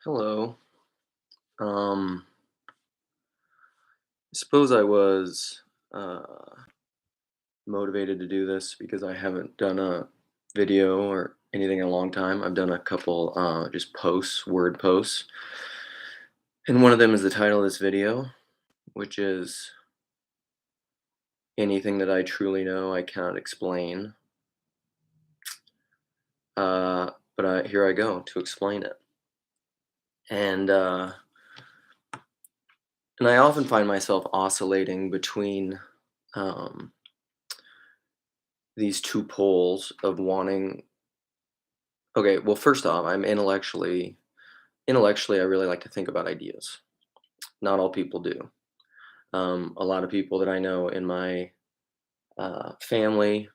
Hello. I suppose I was motivated to do this because I haven't done a video or anything in a long time. I've done a couple just posts, word posts. And one of them is the title of this video, which is anything that I truly know I cannot explain. Here I go to explain it. And uh, and I often find myself oscillating between um, these two poles of wanting. Okay, well, first off, I'm intellectually, I really like to think about ideas. Not all people do. A lot of people that I know in my family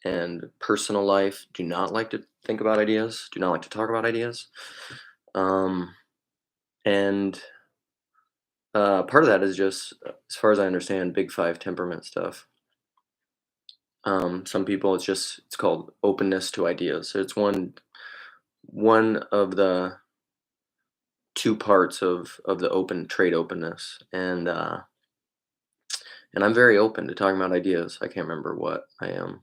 and personal life do not like to think about ideas, do not like to talk about ideas. Um, and Part of that is just, as far as I understand, big five temperament stuff. Some people, it's called openness to ideas. So it's one of the two parts of the open trade openness, and I'm very open to talking about ideas. I can't remember what I am,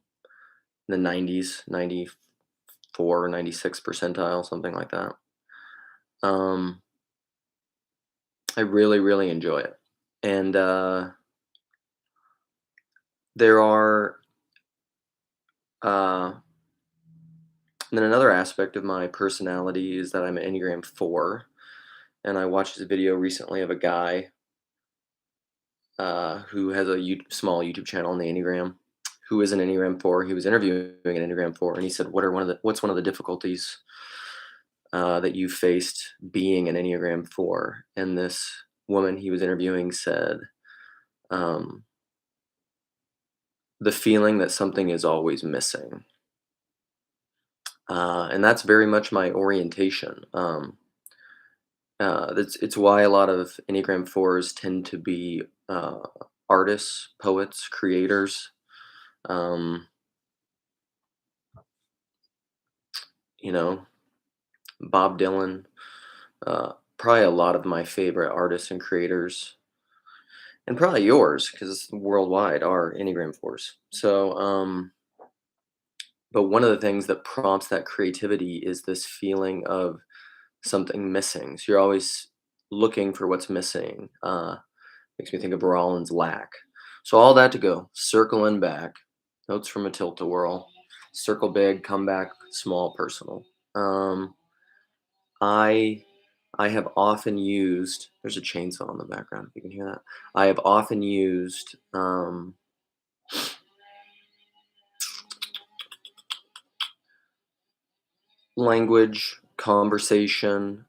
in the 90s, 94 or 96 percentile, something like that. um I really enjoy it. And there are uh then another aspect of my personality is that I'm an Enneagram 4, and I watched this video recently of a guy who has a small YouTube channel on the Enneagram, who is an Enneagram 4. He was interviewing an Enneagram 4, and he said, "What's one of the difficulties that you faced being an Enneagram 4?" And this woman he was interviewing said, um, "The feeling that something is always missing." And that's very much my orientation. It's why a lot of Enneagram 4s tend to be artists, poets, creators. Um, you know, Bob Dylan, probably a lot of my favorite artists and creators, and probably yours, because worldwide are Enneagram 4s. But one of the things that prompts that creativity is this feeling of something missing. So you're always looking for what's missing. Makes me think of Rollins' lack. So all that to go, circling back, notes from a tilt-a-whirl, circle big, come back small, personal. Um, I I have often used. There's a chainsaw in the background. If you can hear that. I have often used language, conversation,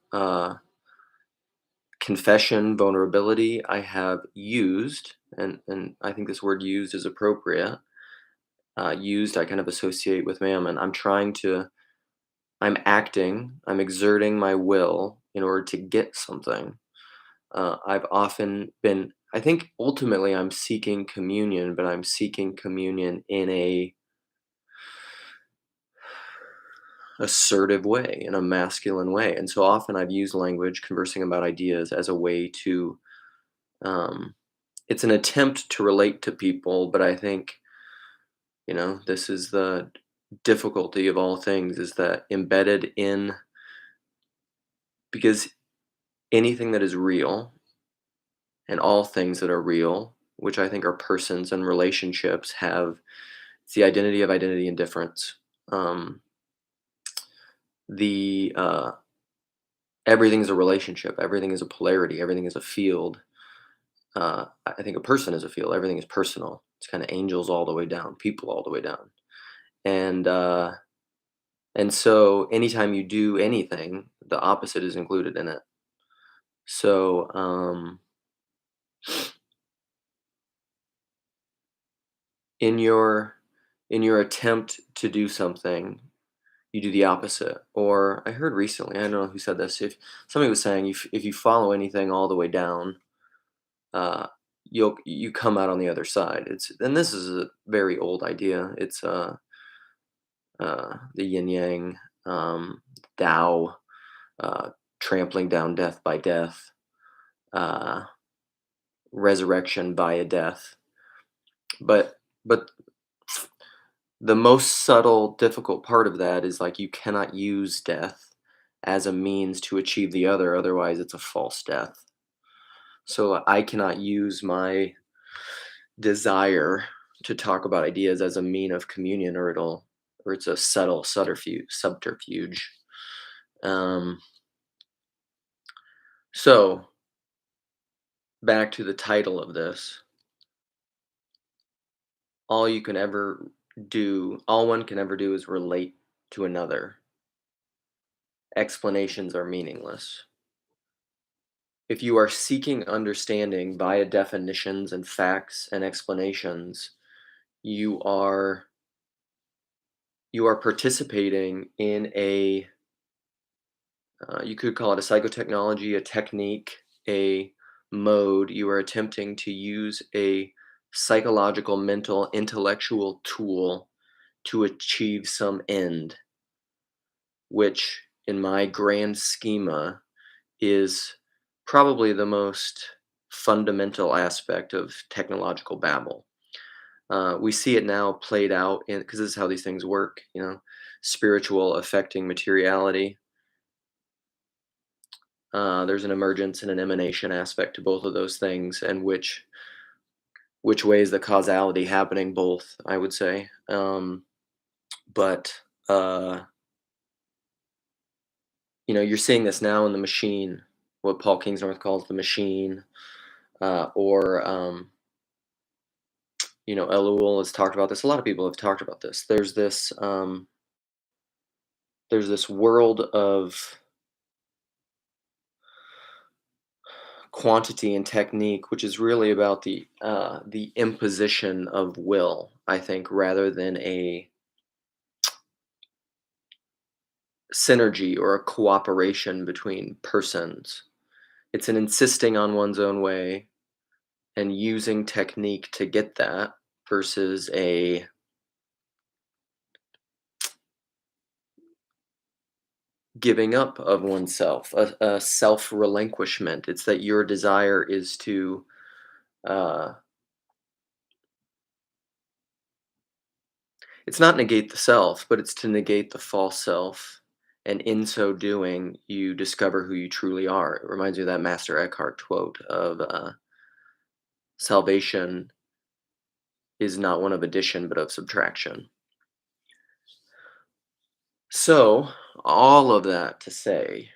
confession, vulnerability. I have used, and I think this word "used" is appropriate. Used, I kind of associate with mammon. I'm acting, I'm exerting my will in order to get something. I've often been, I think ultimately I'm seeking communion, but I'm seeking communion in a assertive way, in a masculine way. And so often I've used language, conversing about ideas, as a way to, um, it's an attempt to relate to people, but I think, this is the difficulty of all things, is that embedded in, because anything that is real and all things that are real, which I think are persons and relationships, have it's the identity of identity and difference. Um, the Everything is a relationship. Everything is a polarity. Everything is a field. I think a person is a field. Everything is personal. It's kind of angels all the way down, people all the way down, and uh, and so anytime you do anything, the opposite is included in it. So in your attempt to do something, you do the opposite. Or I heard recently, I don't know who said this. If somebody was saying, if you follow anything all the way down, uh, you come out on the other side. And this is a very old idea. It's the yin yang, Tao, trampling down death by death, uh, resurrection by a death. But the most subtle, difficult part of that is like you cannot use death as a means to achieve the other, otherwise it's a false death. So I cannot use my desire to talk about ideas as a mean of communion, or it's a subtle subterfuge. Um, so back to the title of this, all you can ever all one can ever do is relate to another. Explanations are meaningless. If you are seeking understanding via definitions and facts and explanations, you are you are participating in a you could call it a psychotechnology, a technique, a mode. You are attempting to use a psychological, mental, intellectual tool to achieve some end, which, in my grand schema, is probably the most fundamental aspect of technological babble. We see it now played out in, because this is how these things work, spiritual affecting materiality. There's an emergence and an emanation aspect to both of those things, and which way is the causality happening? Both, I would say. But you're seeing this now in the machine, what Paul Kingsnorth calls the machine, or Elul has talked about this. A lot of people have talked about this. There's this world of quantity and technique, which is really about the imposition of will, I think, rather than a synergy or a cooperation between persons. It's an insisting on one's own way and using technique to get that versus a giving up of oneself, a self relinquishment. It's that your desire is to uh, it's not negate the self, but it's to negate the false self. And in so doing, you discover who you truly are. It reminds me of that Master Eckhart quote of salvation is not one of addition, but of subtraction. So, all of that to say,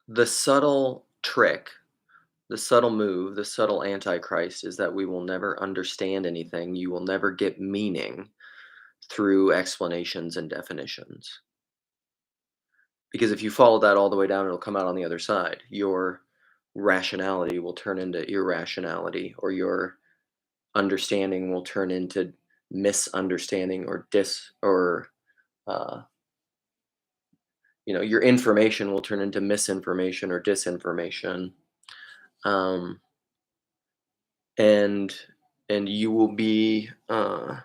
the subtle trick, the subtle move, the subtle antichrist is that we will never understand anything. You will never get meaning through explanations and definitions. Because if you follow that all the way down, it'll come out on the other side. Your rationality will turn into irrationality, or your understanding will turn into misunderstanding uh, your information will turn into misinformation or disinformation. Um, and you will be the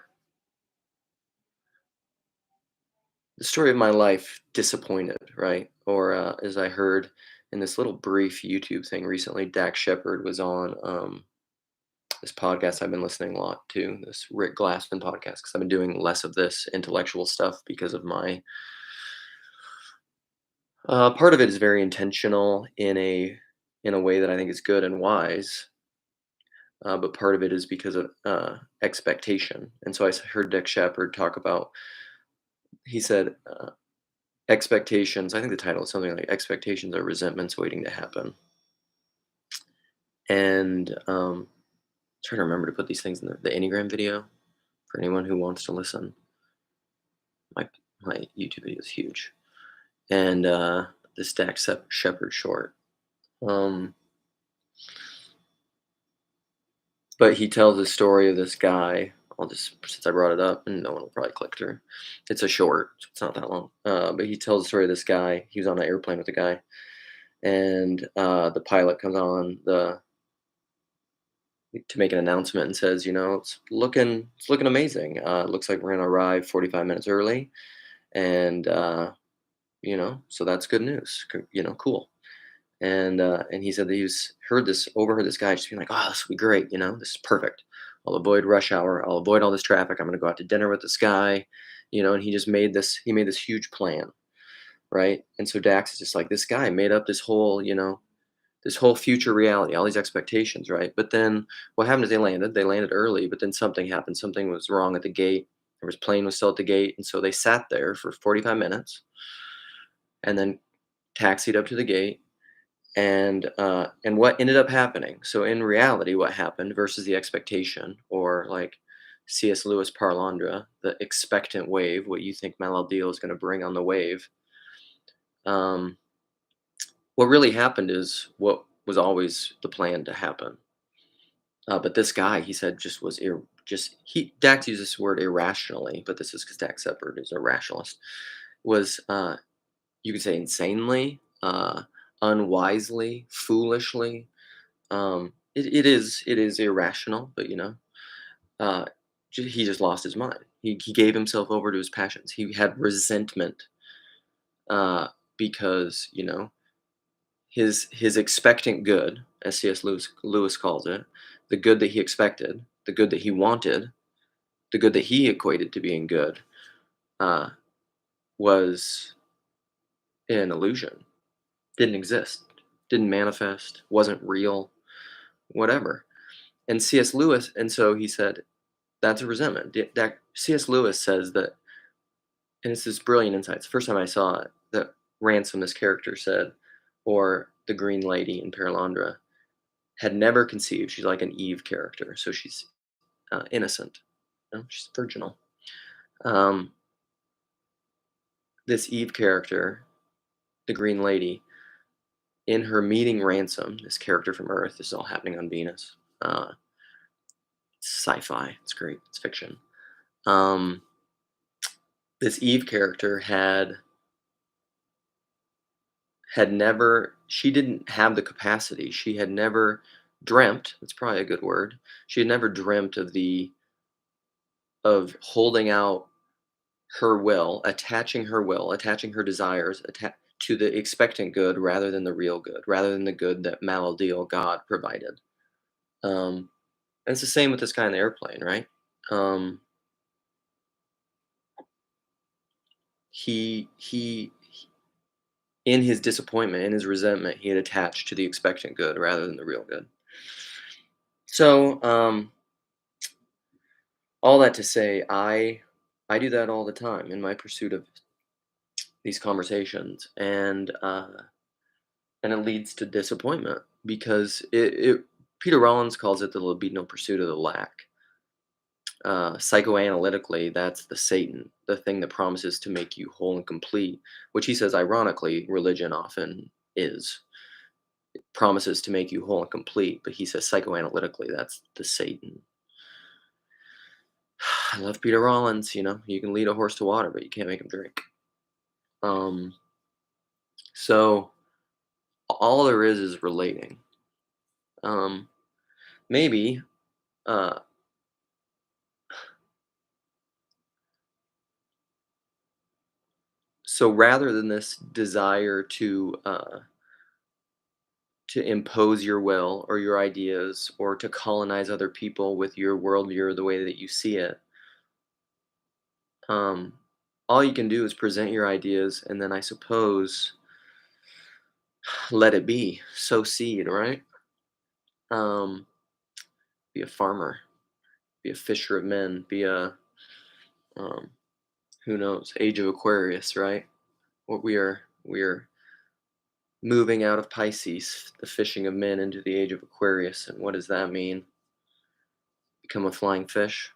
story of my life disappointed, right? Or as I heard in this little brief YouTube thing recently, Dax Shepard was on this podcast I've been listening a lot to, this Rick Glassman podcast, because I've been doing less of this intellectual stuff because of my part of it is very intentional in a way that I think is good and wise, but part of it is because of expectation. And so I heard Dick Shepard talk about. He said expectations. I think the title is something like "Expectations are resentments waiting to happen." And trying to remember to put these things in the Enneagram video for anyone who wants to listen. My my YouTube video is huge, and this Dax Shepard short. Um, but he tells the story of this guy. I'll just, since I brought it up, and no one will probably click through. It's a short, so it's not that long. But he tells the story of this guy. He was on an airplane with a guy, and the pilot comes on the to make an announcement and says, it's looking amazing. It looks like we're gonna arrive 45 minutes early, and so that's good news. Cool. And he said that overheard this guy just being like, "Oh, this will be great. This is perfect. I'll avoid rush hour. I'll avoid all this traffic. I'm going to go out to dinner with this guy." And he made this huge plan, right? And so Dax is just like, this guy made up this whole future reality, all these expectations, right? But then what happened is they landed early, but then something happened. Something was wrong at the gate. There was plane was still at the gate, and so they sat there for 45 minutes and then taxied up to the gate. And what ended up happening, so in reality, what happened versus the expectation, or like C.S. Lewis parlandra, the expectant wave, what you think Malaldio is going to bring on the wave. um, what really happened is what was always the plan to happen. But this guy, he said, just was just he Dax uses this word irrationally, but this is because Dax Shepard is a rationalist. Was You could say insanely, unwisely, foolishly. It is irrational, but uh, he just lost his mind. He gave himself over to his passions. He had resentment, because his expectant good, as C.S. Lewis calls it, the good that he expected, the good that he wanted, the good that he equated to being good, uh, was an illusion. Didn't exist. Didn't manifest. Wasn't real. Whatever. And C.S. Lewis, and so he said that's a resentment. C.S. Lewis says that, and it's this brilliant insight. It's the first time I saw it, that Ransom, this character, said, or the Green Lady in Perelandra, had never conceived. She's like an Eve character, so she's innocent. She's virginal. Um, this Eve character, the Green Lady, in her meeting Ransom, this character from Earth, this is all happening on Venus. It's sci-fi. It's great. It's fiction. Um, this Eve character had never. She didn't have the capacity. She had never dreamt. That's probably a good word. She had never dreamt of holding out attaching her desires to the expectant good rather than the real good, rather than the good that Malaldio God provided. And it's the same with this guy in the airplane, right? Um, he in his disappointment, in his resentment, he had attached to the expectant good rather than the real good. So, all that to say, I do that all the time in my pursuit of these conversations, and it leads to disappointment because it Peter Rollins calls it the libido pursuit of the lack. Psychoanalytically, that's the Satan, the thing that promises to make you whole and complete, which he says, ironically, religion often is. It promises to make you whole and complete, but he says psychoanalytically, that's the Satan. I love Peter Rollins. You can lead a horse to water, but you can't make him drink. Um, so all there is relating. Um, maybe, uh, so rather than this desire to impose your will or your ideas or to colonize other people with your worldview or the way that you see it, um, all you can do is present your ideas and then I suppose let it be. Sow seed, right? Um, be a farmer, be a fisher of men, be um, who knows, age of Aquarius, right? What we are moving out of Pisces, the fishing of men, into the age of Aquarius. And what does that mean? Become a flying fish?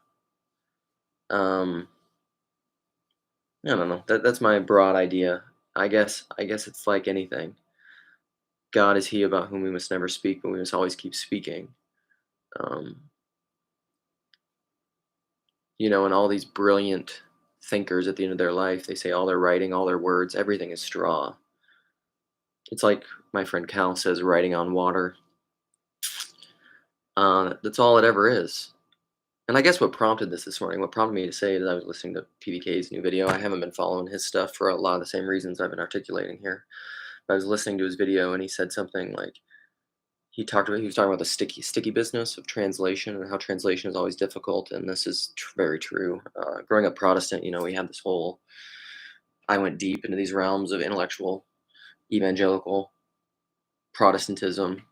Um, I don't know. That's my broad idea. I guess it's like anything. God is he about whom we must never speak, but we must always keep speaking. Um, and all these brilliant thinkers at the end of their life, they say all their writing, all their words, everything is straw. It's like my friend Cal says, writing on water. That's all it ever is. And I guess what prompted this morning, what prompted me to say it is I was listening to PBK's new video. I haven't been following his stuff for a lot of the same reasons I've been articulating here. But I was listening to his video and he said something like he was talking about the sticky business of translation and how translation is always difficult, and this is very true. Growing up Protestant, we had this whole I went deep into these realms of intellectual evangelical Protestantism,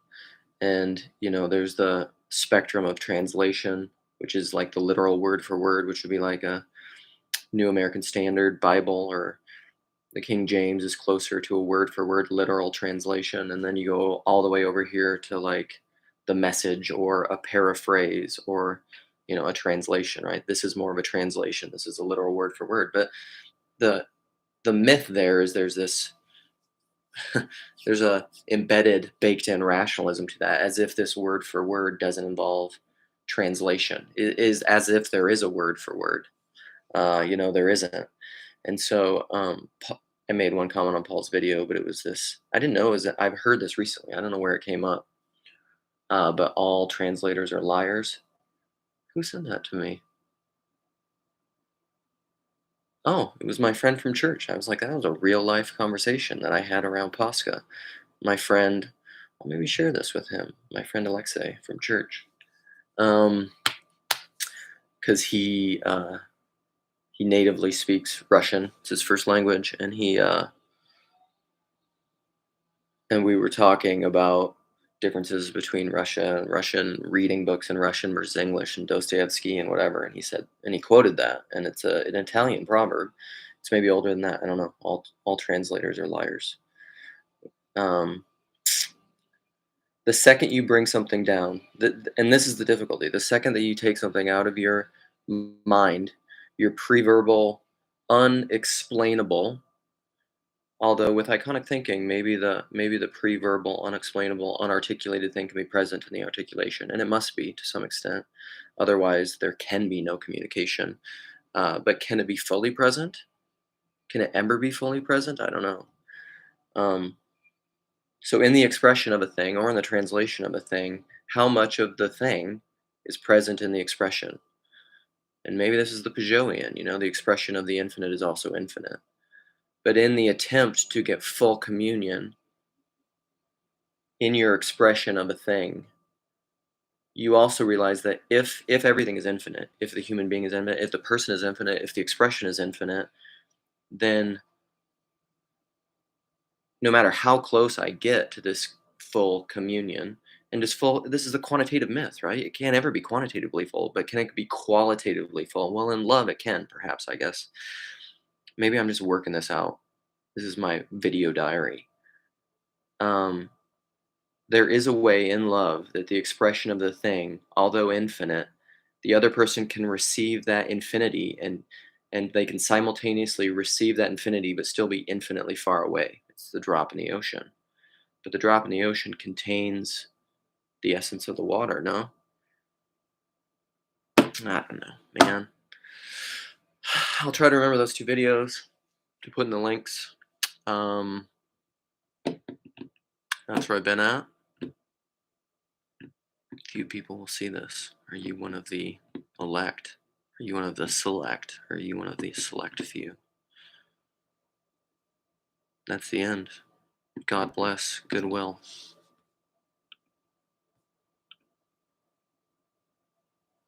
and there's the spectrum of translation, which is like the literal word for word, which would be like a New American Standard Bible, or the King James is closer to a word for word literal translation. And then you go all the way over here to like the Message or a paraphrase or, a translation, right? This is more of a translation. This is a literal word for word. But the the myth there is there's a embedded baked in rationalism to that, as if this word for word doesn't involve translation. It is as if there is a word for word. There isn't. And so I made one comment on Paul's video, but it was this. I didn't know is that I've heard this recently. I don't know where it came up. But all translators are liars. Who sent that to me? Oh, it was my friend from church. I was like, that was a real life conversation that I had around Pascha. My friend, I'll maybe share this with him. My friend Alexei from church, because he natively speaks Russian. It's his first language, and we were talking about differences between Russia and Russian, reading books in Russian versus English, and Dostoevsky and whatever. And he said, and he quoted that, and it's an Italian proverb. It's maybe older than that. I don't know. All translators are liars. Um, the second you bring something down, and this is the difficulty. The second that you take something out of your mind, your preverbal, unexplainable. Although with iconic thinking, maybe the pre-verbal, unexplainable, unarticulated thing can be present in the articulation, and it must be to some extent. Otherwise, there can be no communication. But can it be fully present? Can it ever be fully present? I don't know. Um, so, in the expression of a thing or in the translation of a thing, how much of the thing is present in the expression? And maybe this is the Peugeotian. The expression of the infinite is also infinite. But in the attempt to get full communion in your expression of a thing, you also realize that if everything is infinite, if the human being is infinite, if the person is infinite, if the expression is infinite, then no matter how close I get to this full communion and this is a quantitative myth, right? It can't ever be quantitatively full, but can it be qualitatively full? Well, in love it can, perhaps, I guess. Maybe I'm just working this out. This is my video diary. Um There is a way in love that the expression of the thing, although infinite, the other person can receive that infinity, and they can simultaneously receive that infinity but still be infinitely far away. It's the drop in the ocean. But the drop in the ocean contains the essence of the water, no? I don't know, man. I'll try to remember those two videos to put in the links. Um, that's where I've been at. Few people will see this. Are you one of the elect? Are you one of the select? Or are you one of the select few? That's the end. God bless. Goodwill.